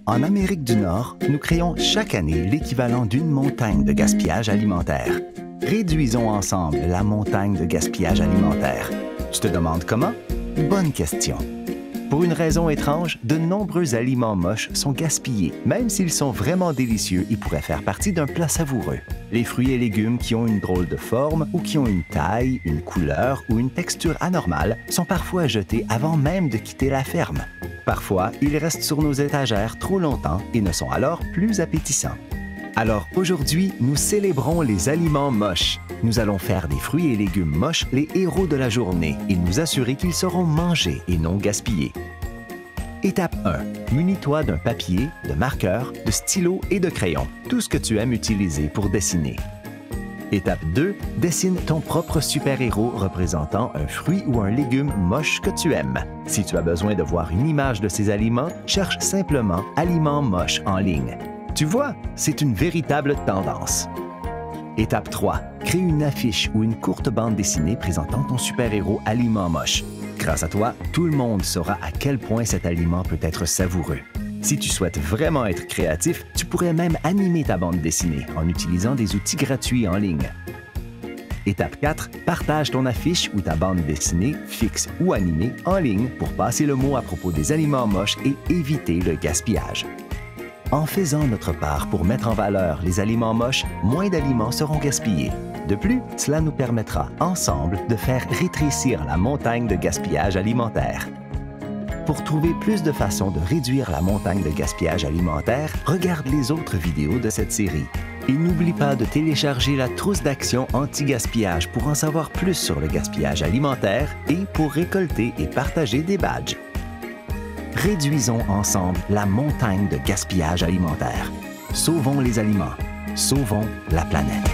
En Amérique du Nord, nous créons chaque année l'équivalent d'une montagne de gaspillage alimentaire. Réduisons ensemble la montagne de gaspillage alimentaire. Tu te demandes comment? Bonne question. Pour une raison étrange, de nombreux aliments moches sont gaspillés, même s'ils sont vraiment délicieux et pourraient faire partie d'un plat savoureux. Les fruits et légumes qui ont une drôle de forme ou qui ont une taille, une couleur ou une texture anormale sont parfois jetés avant même de quitter la ferme. Parfois, ils restent sur nos étagères trop longtemps et ne sont alors plus appétissants. Alors aujourd'hui, nous célébrons les aliments moches. Nous allons faire des fruits et légumes moches les héros de la journée et nous assurer qu'ils seront mangés et non gaspillés. Étape 1. Munis-toi d'un papier, de marqueurs, de stylos et de crayons, tout ce que tu aimes utiliser pour dessiner. Étape 2. Dessine ton propre super-héros représentant un fruit ou un légume moche que tu aimes. Si tu as besoin de voir une image de ces aliments, cherche simplement « aliments moches » en ligne. Tu vois, c'est une véritable tendance. Étape 3. Crée une affiche ou une courte bande dessinée présentant ton super-héros aliment moche. Grâce à toi, tout le monde saura à quel point cet aliment peut être savoureux. Si tu souhaites vraiment être créatif, tu pourrais même animer ta bande dessinée en utilisant des outils gratuits en ligne. Étape 4. Partage ton affiche ou ta bande dessinée, fixe ou animée, en ligne pour passer le mot à propos des aliments moches et éviter le gaspillage. En faisant notre part pour mettre en valeur les aliments moches, moins d'aliments seront gaspillés. De plus, cela nous permettra, ensemble, de faire rétrécir la montagne de gaspillage alimentaire. Pour trouver plus de façons de réduire la montagne de gaspillage alimentaire, regarde les autres vidéos de cette série. Et n'oublie pas de télécharger la trousse d'action anti-gaspillage pour en savoir plus sur le gaspillage alimentaire et pour récolter et partager des badges. Réduisons ensemble la montagne de gaspillage alimentaire. Sauvons les aliments. Sauvons la planète.